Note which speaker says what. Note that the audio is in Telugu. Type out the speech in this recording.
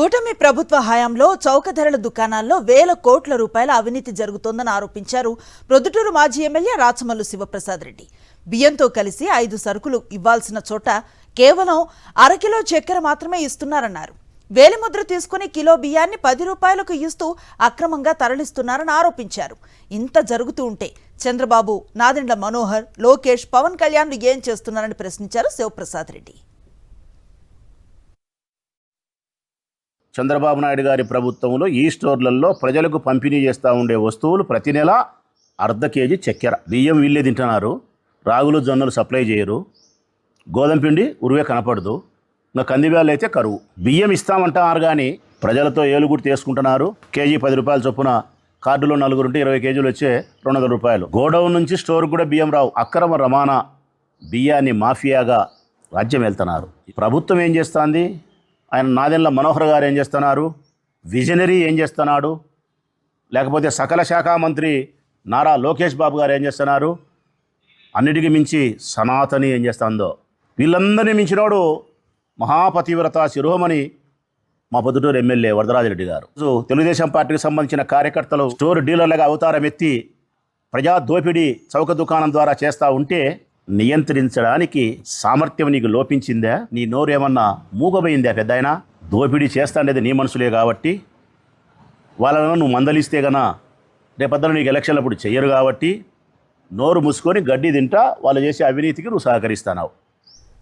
Speaker 1: కూటమి ప్రభుత్వ హయాంలో చౌక ధరల దుకాణాల్లో వేల కోట్ల రూపాయల అవినీతి జరుగుతోందని ఆరోపించారు ప్రొద్దుటూరు మాజీ ఎమ్మెల్యే రాచమల్లు శివప్రసాద్ రెడ్డి. బియ్యంతో కలిసి 5 సరుకులు ఇవ్వాల్సిన చోట కేవలం అరకిలో చక్కెర మాత్రమే ఇస్తున్నారన్నారు. వేలిముద్ర తీసుకుని కిలో బియ్యాన్ని 10 రూపాయలకు ఇస్తూ అక్రమంగా తరలిస్తున్నారని ఆరోపించారు. ఇంత జరుగుతూ ఉంటే చంద్రబాబు, నాదెండ్ల మనోహర్, లోకేష్, పవన్ కళ్యాణ్ ఏం చేస్తున్నారని ప్రశ్నించారు శివప్రసాద్ రెడ్డి.
Speaker 2: చంద్రబాబు నాయుడు గారి ప్రభుత్వంలో ఈ స్టోర్లలో ప్రజలకు పంపిణీ చేస్తూ ఉండే వస్తువులు ప్రతి నెల ½ కేజీ చక్కెర, బియ్యం వీళ్ళే తింటున్నారు. రాగులు, జొన్నలు సప్లై చేయరు. గోధుమ పిండి ఉరువే కనపడదు. ఇంకా కందిబ్యాలు అయితే కరువు. బియ్యం ఇస్తామంటున్నారు కానీ ప్రజలతో ఏలుగుడు తీసుకుంటున్నారు. కేజీ 10 రూపాయల చొప్పున కార్డులో 4 ఉంటే 20 కేజీలు వచ్చే 200 రూపాయలు. గోడౌన్ నుంచి స్టోర్కి కూడా బియ్యం రావు. అక్రమ రవాణా, బియ్యాన్ని మాఫియాగా రాజ్యం వెళ్తున్నారు. ప్రభుత్వం ఏం చేస్తుంది? ఆయన నాదెండ్ల మనోహర్ గారు ఏం చేస్తున్నారు? విజనరీ ఏం చేస్తున్నాడు? లేకపోతే సకల శాఖ మంత్రి నారా లోకేష్ బాబు గారు ఏం చేస్తున్నారు? అన్నిటికీ మించి సనాతని ఏం చేస్తుందో, వీళ్ళందరినీ మించినోడు మహాపతివ్రత శిరోమణి మా పొద్దుటూరు ఎమ్మెల్యే వరదరాజిరెడ్డి గారు. తెలుగుదేశం పార్టీకి సంబంధించిన కార్యకర్తలు స్టోర్ డీలర్లుగా అవతారం ఎత్తి ప్రజా దోపిడీ చౌక దుకాణం ద్వారా చేస్తూ ఉంటే నియంత్రించడానికి సామర్థ్యం నీకు లోపించిందా? నీ నోరు ఏమన్నా మూగబోయిందా? పెద్దాయన దోపిడీ చేస్తాండేది నీ మనుషులే కాబట్టి వాళ్ళను నువ్వు మందలిస్తే గనా రేపొద్దున నీకు ఎలక్షన్లప్పుడు చెయ్యరు కాబట్టి నోరు మూసుకొని గడ్డి తింటా వాళ్ళు చేసే అవినీతికి నువ్వు సహకరిస్తున్నావు.